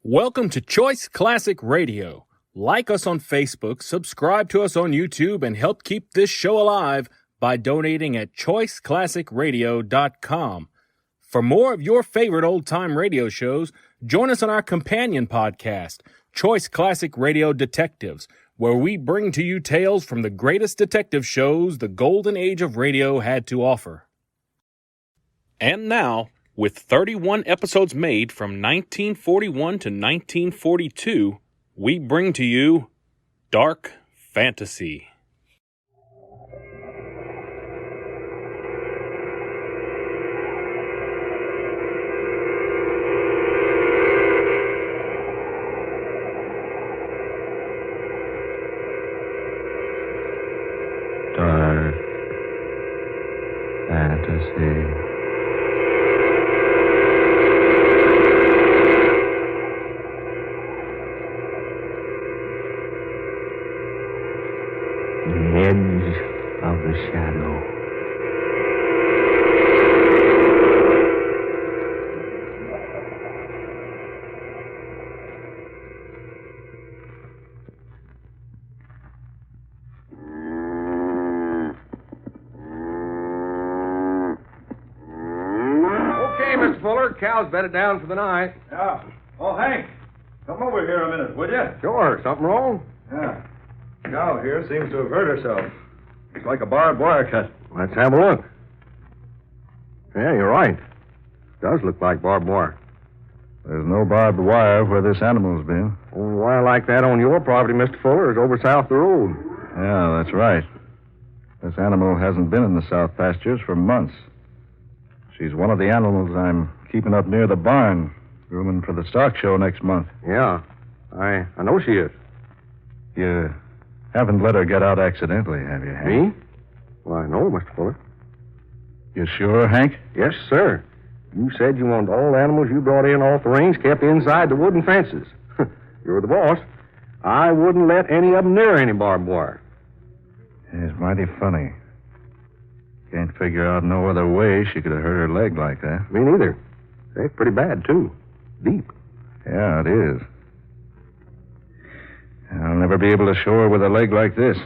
Welcome to Choice Classic Radio. Like us on Facebook, subscribe to us on YouTube, and help keep this show alive by donating at choiceclassicradio.com. For more of your favorite old-time radio shows, join us on our companion podcast, Choice Classic Radio Detectives, where we bring to you tales from the greatest detective shows the golden age of radio had to offer. And now, with 31 episodes made from 1941 to 1942, we bring to you Dark Fantasy. Dark Fantasy. Edge of the shadow. Okay, Mr. Fuller, cow's bedded down for the night. Yeah. Oh, Hank, come over here a minute, would you? Sure, something wrong? Yeah. Cow here seems to have hurt herself. It's like a barbed wire cut. Let's have a look. Yeah, you're right. Does look like barbed wire. There's no barbed wire where this animal's been. Only wire like that on your property, Mr. Fuller, is over south the road. Yeah, that's right. This animal hasn't been in the south pastures for months. She's one of the animals I'm keeping up near the barn, grooming for the stock show next month. Yeah, I know she is. You haven't let her get out accidentally, have you, Hank? Me? Why, no, Mr. Fuller. You sure, Hank? Yes, sir. You said you wanted all animals you brought in off the range kept inside the wooden fences. You're the boss. I wouldn't let any of them near any barbed wire. It's mighty funny. Can't figure out no other way she could have hurt her leg like that. Me neither. It's pretty bad, too. Deep. Yeah, it is. I'll never be able to show her with a leg like this.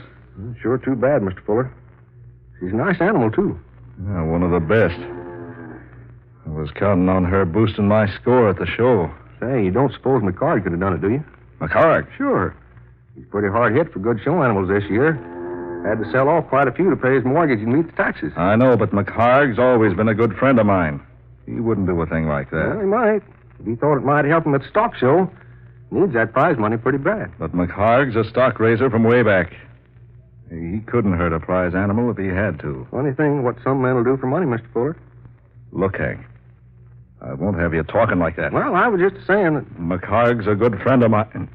Sure too bad, Mr. Fuller. She's a nice animal, too. Yeah, one of the best. I was counting on her boosting my score at the show. Say, you don't suppose McCard could have done it, do you? McCarg? Sure. He's pretty hard hit for good show animals this year. Had to sell off quite a few to pay his mortgage and meet the taxes. I know, but McCarg's always been a good friend of mine. He wouldn't do a thing like that. Well, he might. If he thought it might help him at the stock show. Needs that prize money pretty bad. But McCarg's a stock raiser from way back. He couldn't hurt a prize animal if he had to. Funny thing what some men will do for money, Mr. Fuller. Look, Hank, I won't have you talking like that. Well, I was just saying that... McCarg's a good friend of mine.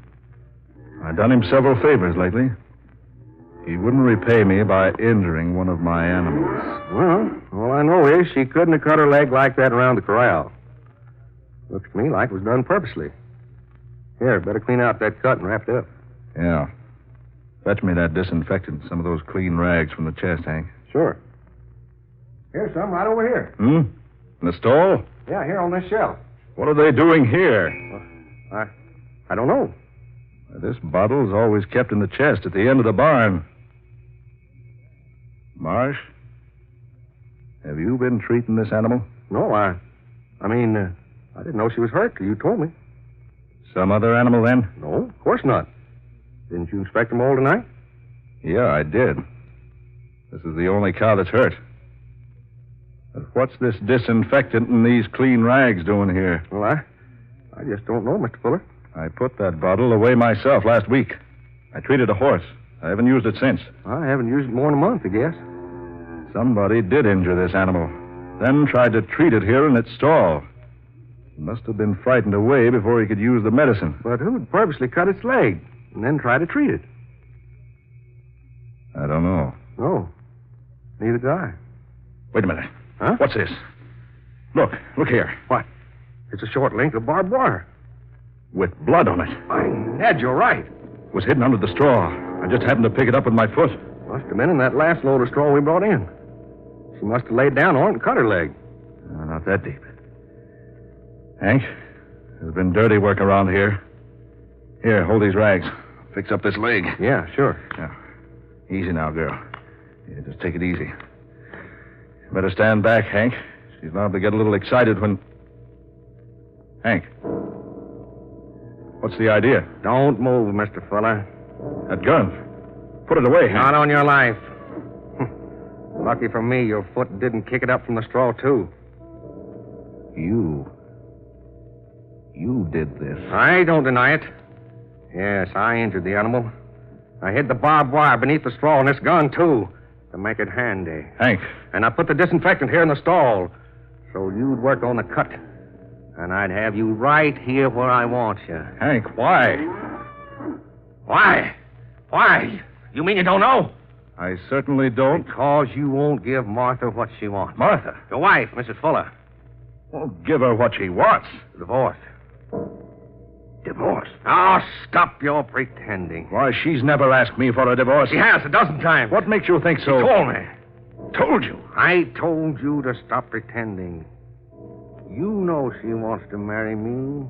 I've done him several favors lately. He wouldn't repay me by injuring one of my animals. Well, all I know is she couldn't have cut her leg like that around the corral. Looks to me like it was done purposely. Here, better clean out that cut and wrap it up. Yeah. Fetch me that disinfectant, some of those clean rags from the chest, Hank. Sure. Here's some right over here. In the stall? Yeah, here on this shelf. What are they doing here? Well, I don't know. This bottle's always kept in the chest at the end of the barn. Marsh, have you been treating this animal? No, I didn't know she was hurt till you told me. Some other animal, then? No, of course not. Didn't you inspect them all tonight? Yeah, I did. This is the only cow that's hurt. But what's this disinfectant and these clean rags doing here? Well, I just don't know, Mr. Fuller. I put that bottle away myself last week. I treated a horse. I haven't used it since. I haven't used it more than a month, I guess. Somebody did injure this animal, then tried to treat it here in its stall. He must have been frightened away before he could use the medicine. But who'd purposely cut its leg and then try to treat it? I don't know. No, neither do I. Wait a minute. Huh? What's this? Look here. What? It's a short length of barbed wire. With blood on it. By Ned, you're right. It was hidden under the straw. I just happened to pick it up with my foot. Must have been in that last load of straw we brought in. She must have laid down on it and cut her leg. No, not that deep. Hank, There's been dirty work around here. Here, hold these rags. Fix up this leg. Yeah, sure. Now, easy now, girl. Yeah, just take it easy. You better stand back, Hank. She's liable to get a little excited when... Hank. What's the idea? Don't move, Mr. Fuller. That gun. Put it away, Hank. Not on your life. Lucky for me, your foot didn't kick it up from the straw, too. You did this. I don't deny it. Yes, I injured the animal. I hid the barbed wire beneath the straw and this gun, too, to make it handy. Hank. And I put the disinfectant here in the stall, so you'd work on the cut. And I'd have you right here where I want you. Hank, why? Why? Why? You mean you don't know? I certainly don't. Because you won't give Martha what she wants. Martha? Your wife, Mrs. Fuller. Won't give her what she wants. Divorce. Divorce? Oh, stop your pretending. Why, she's never asked me for a divorce. She has a dozen times. What makes you think so? She told me. Told you? I told you to stop pretending. You know she wants to marry me.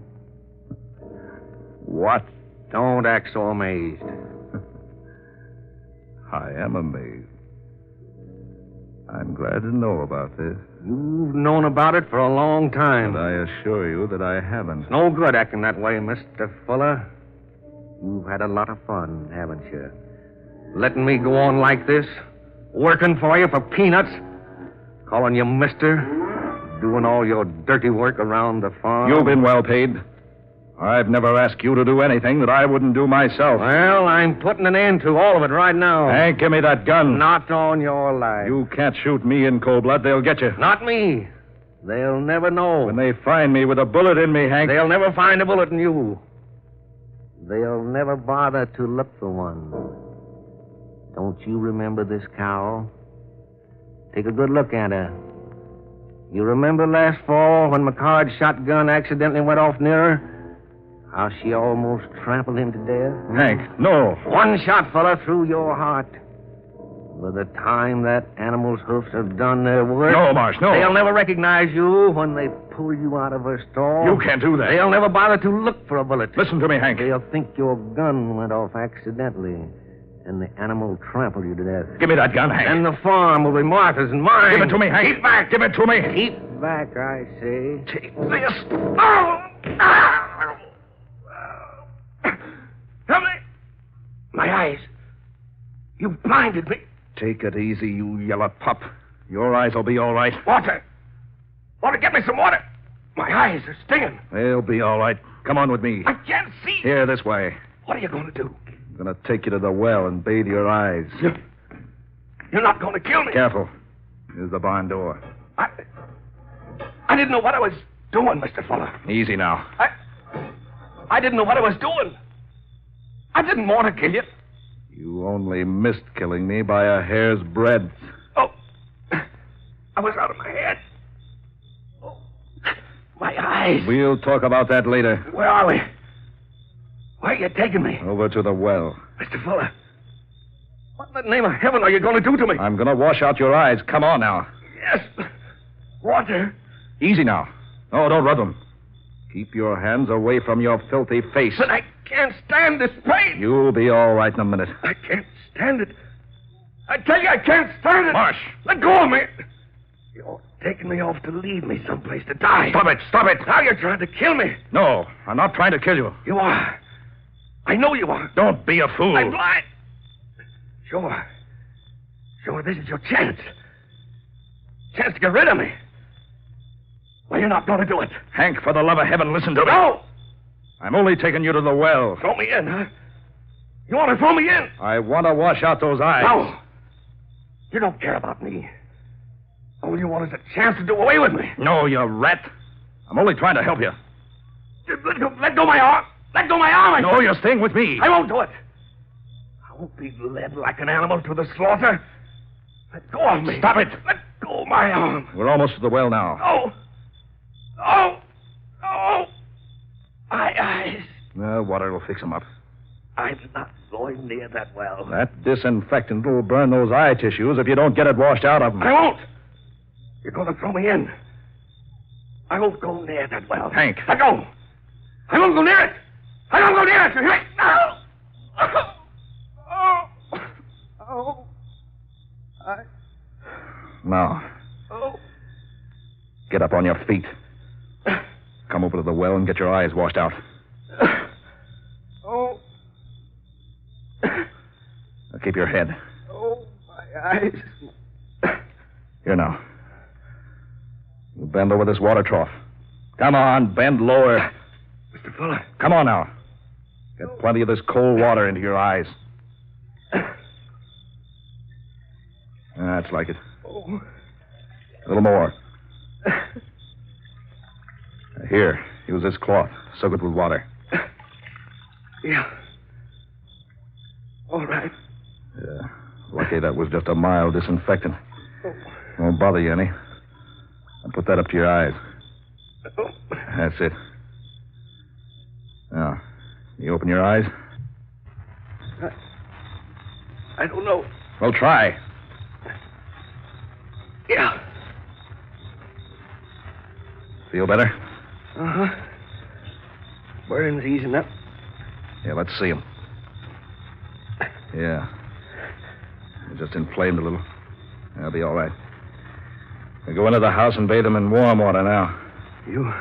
What? Don't act so amazed. I am amazed. I'm glad to know about this. You've known about it for a long time. But I assure you that I haven't. No good acting that way, Mr. Fuller. You've had a lot of fun, haven't you? Letting me go on like this, working for you for peanuts, calling you mister, doing all your dirty work around the farm. You've been well paid. I've never asked you to do anything that I wouldn't do myself. Well, I'm putting an end to all of it right now. Hank, give me that gun. Not on your life. You can't shoot me in cold blood. They'll get you. Not me. They'll never know. When they find me with a bullet in me, Hank... They'll never find a bullet in you. They'll never bother to look for one. Don't you remember this cow? Take a good look at her. You remember last fall when McCard's shotgun accidentally went off near her? How she almost trampled him to death? Hank, no. One shot, fella, through your heart. By the time that animal's hoofs have done their work... No, Marsh, no. They'll never recognize you when they pull you out of her stall. You can't do that. They'll never bother to look for a bullet. Listen to me, Hank. They'll think your gun went off accidentally, and the animal trampled you to death. Give me that gun, Hank. And the farm will be Martha's and mine. Give it to me, Hank. Keep back. Give it to me. Keep back, I say. Take this. Oh! Help me. My eyes. You blinded me. Take it easy, you yellow pup. Your eyes will be all right. Water. Water, get me some water. My eyes are stinging. They'll be all right. Come on with me. I can't see. Here, this way. What are you going to do? I'm going to take you to the well and bathe your eyes. You're not going to kill me. Careful. Here's the barn door. I didn't know what I was doing, Mr. Fuller. Easy now. I didn't know what I was doing. I didn't want to kill you. You only missed killing me by a hair's breadth. Oh, I was out of my head. Oh, my eyes. We'll talk about that later. Where are we? Where are you taking me? Over to the well. Mr. Fuller, what in the name of heaven are you going to do to me? I'm going to wash out your eyes. Come on now. Yes, water. Easy now. No, don't rub them. Keep your hands away from your filthy face. But I can't stand this pain. You'll be all right in a minute. I can't stand it. I tell you, I can't stand it. Marsh. Let go of me. You're taking me off to leave me someplace to die. Stop it. Stop it. Now you're trying to kill me. No, I'm not trying to kill you. You are. I know you are. Don't be a fool. I'm blind. Sure. Sure, this is your chance. Chance to get rid of me. Well, you're not going to do it. Hank, for the love of heaven, listen to me. No! I'm only taking you to the well. Throw me in, huh? You want to throw me in? I want to wash out those eyes. No. You don't care about me. All you want is a chance to do away with me. No, you rat. I'm only trying to help you. Let go my arm. Let go my arm. No, you're staying with me. I won't do it. I won't be led like an animal to the slaughter. Let go of me. Stop it. Let go of my arm. We're almost to the well now. Oh. Oh. Oh. My eyes. Water will fix them up. I'm not going near that well. That disinfectant will burn those eye tissues if you don't get it washed out of them. I won't. You're going to throw me in. I won't go near that well. Hank. Let go. I won't go near it. I won't go near it. You hear me? No. Oh. Now. Oh. Get up on your feet. Come over to the well and get your eyes washed out. Oh. Now keep your head. Oh, my eyes. Here now. You bend over this water trough. Come on, bend lower. Mr. Fuller. Come on now. Get plenty of this cold water into your eyes. That's like it. Oh. A little more. Here, use this cloth. Soak it with water. Yeah. All right. Yeah. Lucky that was just a mild disinfectant. Won't bother you any. I'll put that up to your eyes. That's it. Now, you open your eyes? I don't know. Well, try. Yeah. Feel better? Uh-huh. Burn's easing up. Yeah, let's see him. Yeah. It just inflamed a little. That'll be all right. We go into the house and bathe him in warm water now. You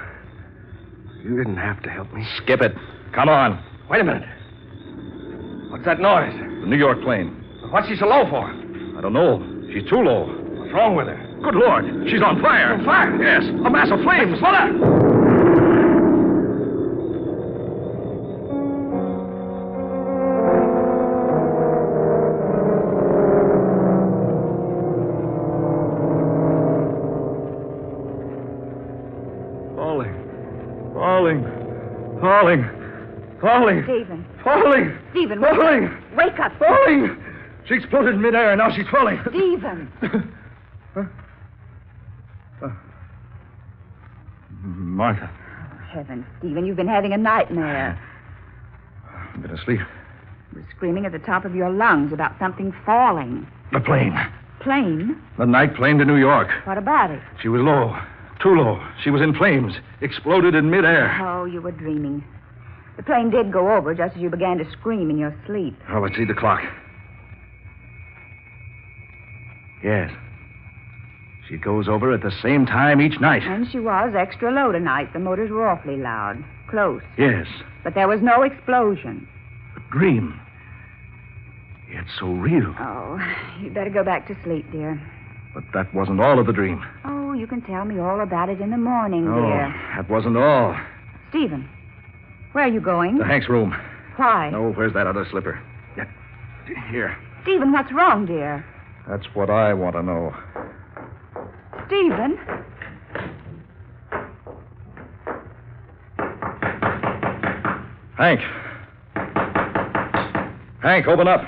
didn't have to help me. Skip it. Come on. Wait a minute. What's that noise? The New York plane. What's she so low for? I don't know. She's too low. What's wrong with her? Good Lord. She's on fire. On fire? Yes. A mass of flames. Fuller! Falling. Stephen. Falling. Stephen, Falling. wake up. Falling. She exploded in midair, and now she's falling. Stephen. Martha. Oh, heavens, Stephen, you've been having a nightmare. I've been asleep. You were screaming at the top of your lungs about something falling. The plane. Plane? The night plane to New York. What about it? She was low. Too low. She was in flames. Exploded in midair. Oh, you were dreaming. The plane did go over just as you began to scream in your sleep. Oh, let's see the clock. Yes. She goes over at the same time each night. And she was extra low tonight. The motors were awfully loud. Close. Yes. But there was no explosion. A dream. Yet so real. Oh, you'd better go back to sleep, dear. But that wasn't all of the dream. Oh, you can tell me all about it in the morning, Oh, dear. that wasn't all. Stephen, where are you going? To Hank's room. Why? Oh, where's that other slipper? Here. Stephen, what's wrong, dear? That's what I want to know. Stephen? Hank. Hank, open up.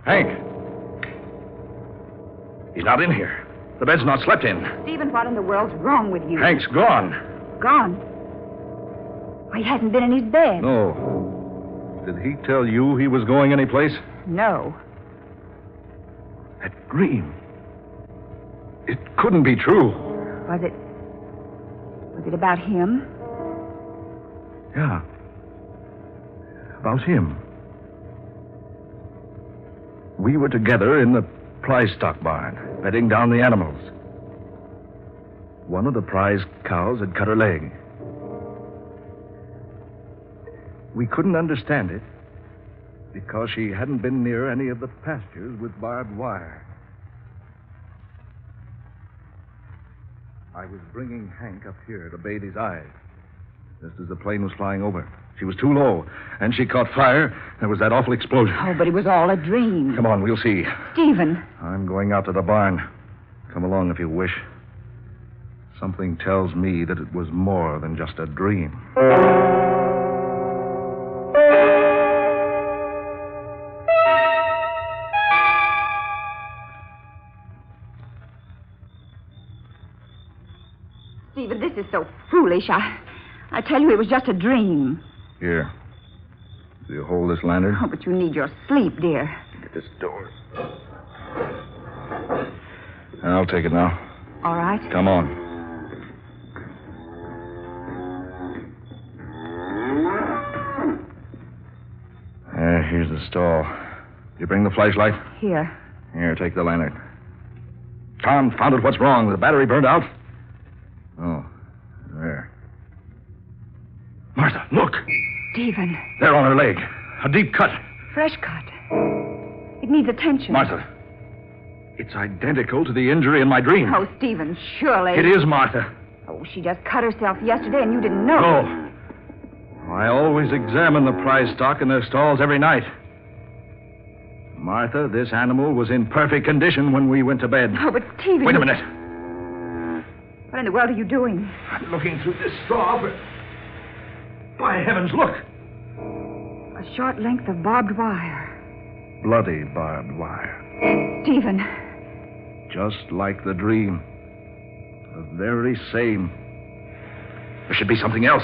Hank. He's not in here. The bed's not slept in. Stephen, what in the world's wrong with you? Hank's gone. Gone? Why, he hasn't been in his bed. No. Did he tell you he was going anyplace? No. That dream. It couldn't be true. Was it about him? Yeah. About him. We were together in the prize stock barn, bedding down the animals. One of the prize cows had cut her leg. We couldn't understand it because she hadn't been near any of the pastures with barbed wire. I was bringing Hank up here to bathe his eyes, just as the plane was flying over. She was too low, and she caught fire. There was that awful explosion. Oh, but it was all a dream. Come on, we'll see. Stephen. I'm going out to the barn. Come along if you wish. Something tells me that it was more than just a dream. Stephen, this is so foolish. I tell you, it was just a dream. Here. Do you hold this lantern? Oh, but you need your sleep, dear. Get this door. I'll take it now. All right. Come on. the stall. You bring the flashlight? Here. Here, take the lantern. Confound it, what's wrong? The battery burned out? Oh, there. Martha, look! Stephen. There on her leg. A deep cut. Fresh cut. It needs attention. Martha, it's identical to the injury in my dream. Oh, Stephen, surely. It is, Martha. Oh, she just cut herself yesterday and you didn't know. No. I always examine the prize stock in their stalls every night. Martha, this animal was in perfect condition when we went to bed. Oh, but Stephen... Wait a minute. What in the world are you doing? I'm looking through this straw, but... By heavens, look! A short length of barbed wire. Bloody barbed wire. Stephen. Just like the dream. The very same. There should be something else.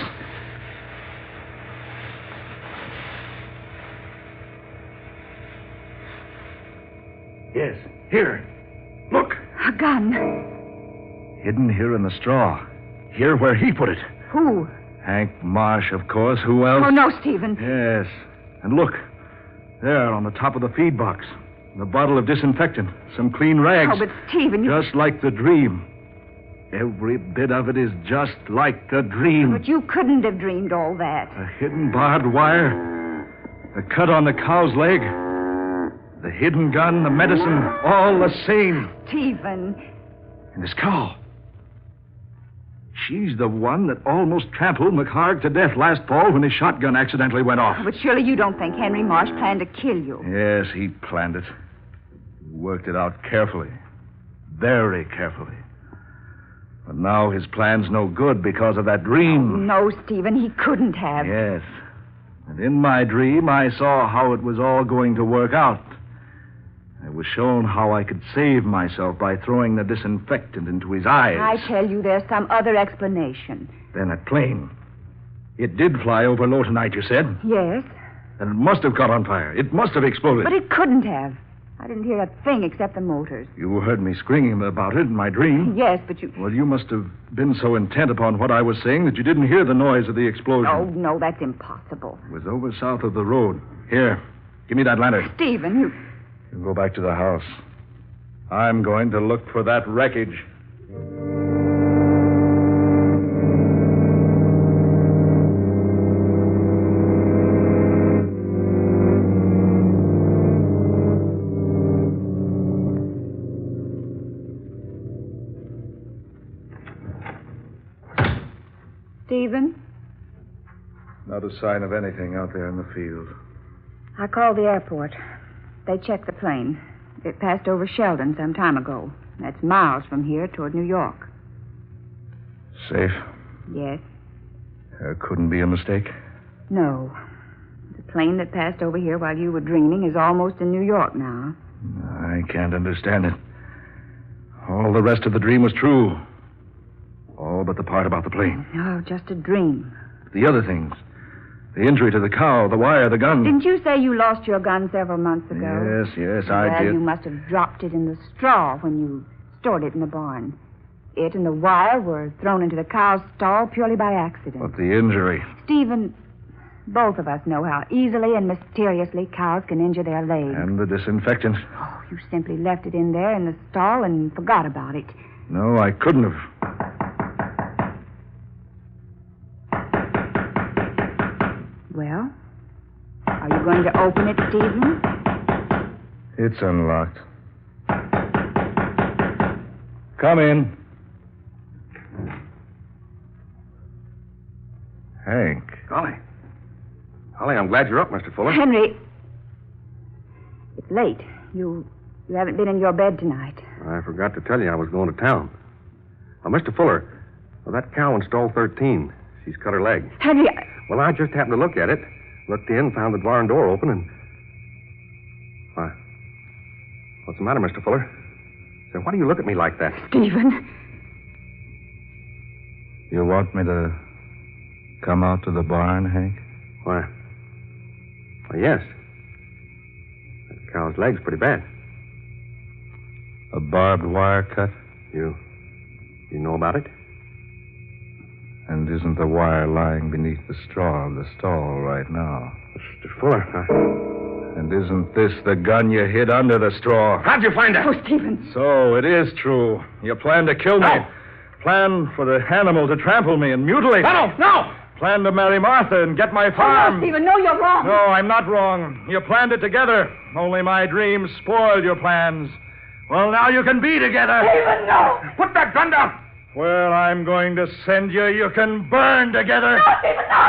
Yes, here. Look. A gun. Hidden here in the straw. Here where he put it. Who? Hank Marsh, of course. Who else? Oh, no, Stephen. Yes. And look. There on the top of the feed box. The bottle of disinfectant. Some clean rags. Oh, but Stephen, you... Just like the dream. Every bit of it is just like the dream. But you couldn't have dreamed all that. A hidden barbed wire. The cut on the cow's leg. The hidden gun, the medicine, all the same. Stephen. And this cow. She's the one that almost trampled McHarg to death last fall when his shotgun accidentally went off. But surely you don't think Henry Marsh planned to kill you. Yes, he planned it. He worked it out carefully. Very carefully. But now his plan's no good because of that Oh, dream. no, Stephen, he couldn't have. Yes. And in my dream, I saw how it was all going to work out. I was shown how I could save myself by throwing the disinfectant into his eyes. I tell you, there's some other explanation. Then that plane. It did fly over low tonight, you said? Yes, And it must have caught on fire. It must have exploded. but it couldn't have. I didn't hear a thing except the motors. You heard me screaming about it in my dream. Yes, but you... Well, you must have been so intent upon what I was saying that you didn't hear the noise of the explosion. Oh, no, that's impossible. It was over south of the road. Here, give me that lantern. Stephen, you... You go back to the house. I'm going to look for that wreckage. Stephen, Not a sign of anything out there in the field. I called the airport. They checked the plane. It passed over Sheldon some time ago. That's miles from here toward New York. Safe? Yes. There couldn't be a mistake. No. The plane that passed over here while you were dreaming is almost in New York now. I can't understand it. All the rest of the dream was true. All but the part about the plane. Oh, just a dream. The other things. The injury to the cow, the wire, the gun. Didn't you say you lost your gun several months ago? Yes, I Well, did. you must have dropped it in the straw when you stored it in the barn. It and the wire were thrown into the cow's stall purely by accident. But the injury. Stephen, both of us know how easily and mysteriously cows can injure their legs. And the disinfectant. Oh, you simply left it in there in the stall and forgot about it. No, I couldn't have. Well, are you going to open it, Stephen? It's unlocked. Come in. Hank. Golly, I'm glad you're up, Mr. Fuller. Henry, it's late. You haven't been in your bed tonight. I forgot to tell you I was going to town. Mr. Fuller, that cow in stall 13, she's cut her leg. Henry, Well, I just happened to look at it. Looked in, found the barn door open, and... Why? What's the matter, Mr. Fuller? Say, why do you look at me like that? Stephen. You want me to come out to the barn, Hank? Why, yes. That cow's leg's pretty bad. A barbed wire cut? You know about it? And isn't the wire lying beneath the straw of the stall right now? Mr. Fuller, And isn't this the gun you hid under the straw? How'd you find that? Oh, Stephen. So it is true. You planned to kill me. No. Planned for the animal to trample me and mutilate me. No! Planned to marry Martha and get my Oh, no, farm. Stephen. No, you're wrong. No, I'm not wrong. You planned it together. Only my dreams spoiled your plans. Well, now you can be together. Stephen, no. Put that gun down! Where I'm going to send you, you can burn together. No, Stephen, no.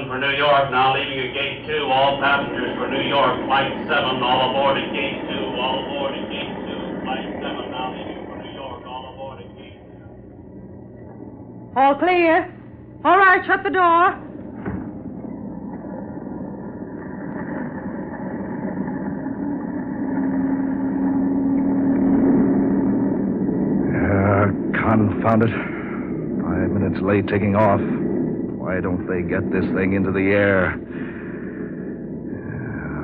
For New York, now leaving at Gate 2. All passengers for New York. Flight 7, all aboard at Gate 2. All aboard at Gate 2. Flight 7, now leaving for New York. All aboard at Gate 2. All clear. All right, shut the door. Confound it. 5 minutes late taking off. Why don't they get this thing into the air?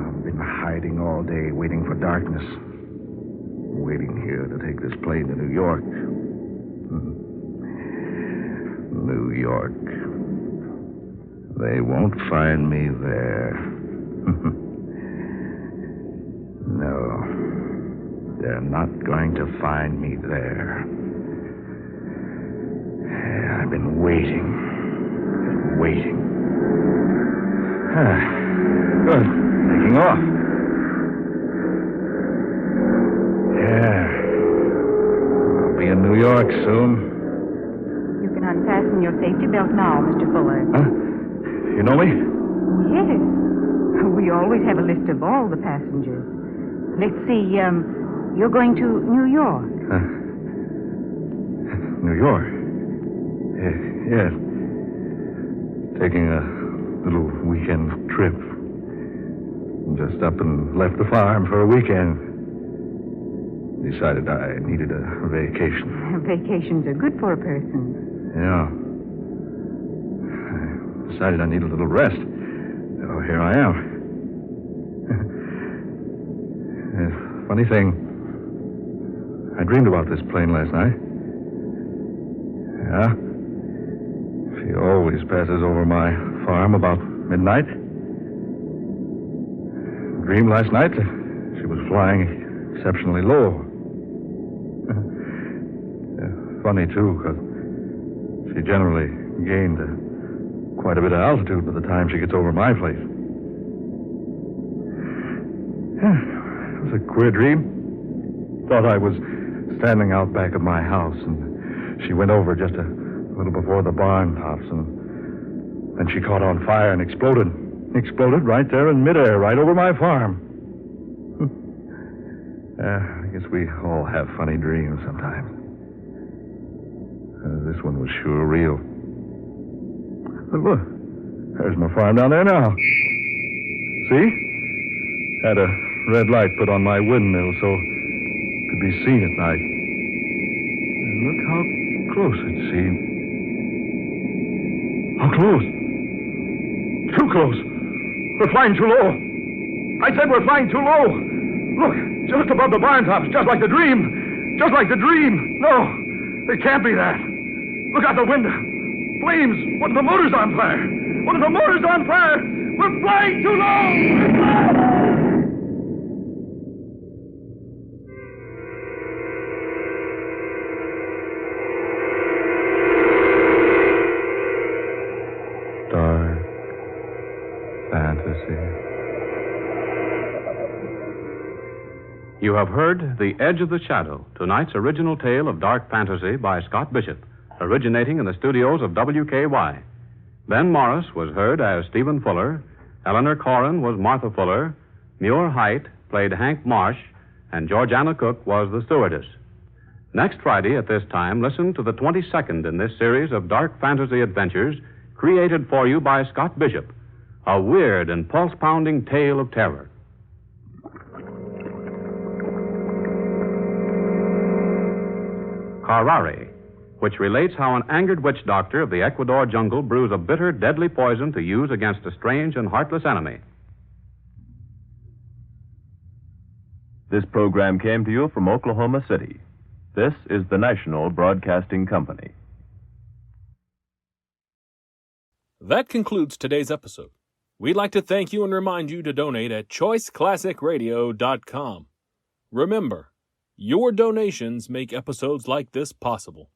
I've been hiding all day, waiting for darkness. Waiting here to take this plane to New York. New York. They won't find me there. No. They're not going to find me there. I've been waiting. Waiting. Good. Taking off. Yeah. I'll be in New York soon. You can unfasten your safety belt now, Mr. Fuller. Huh? You know me? Yes. We always have a list of all the passengers. Let's see, you're going to New York. New York? Yes. Taking a little weekend trip. Just up and left the farm for a weekend. Decided I needed a vacation. Vacations are good for a person. Yeah. I decided I needed a little rest. Oh, here I am. Funny thing. I dreamed about this plane last night. Yeah? She always passes over my farm about midnight. Dreamed last night that she was flying exceptionally low. Funny, too, because she generally gained quite a bit of altitude by the time she gets over my place. It was a queer dream. Thought I was standing out back of my house, and she went over just a little before the barn tops, and then she caught on fire and exploded. Exploded right there in midair, right over my farm. I guess we all have funny dreams sometimes. This one was sure real. But look, there's my farm down there now. See? Had a red light put on my windmill so it could be seen at night. And look how close it seemed. How close? Too close. We're flying too low. I said we're flying too low. Look, just above the barn tops, just like the dream. Just like the dream. No, it can't be that. Look out the window. Flames. One of the motors on fire. One of the motors on fire. We're flying too low. We're flying. Dark fantasy. You have heard The Edge of the Shadow, tonight's original tale of dark fantasy by Scott Bishop, originating in the studios of WKY. Ben Morris was heard as Stephen Fuller, Eleanor Corrin was Martha Fuller, Muir Height played Hank Marsh, and Georgiana Cook was the stewardess. Next Friday at this time, listen to the 22nd in this series of dark fantasy adventures created for you by Scott Bishop, a weird and pulse-pounding tale of terror. Carrari, which relates how an angered witch doctor of the Ecuador jungle brews a bitter, deadly poison to use against a strange and heartless enemy. This program came to you from Oklahoma City. This is the National Broadcasting Company. That concludes today's episode. We'd like to thank you and remind you to donate at choiceclassicradio.com. Remember, your donations make episodes like this possible.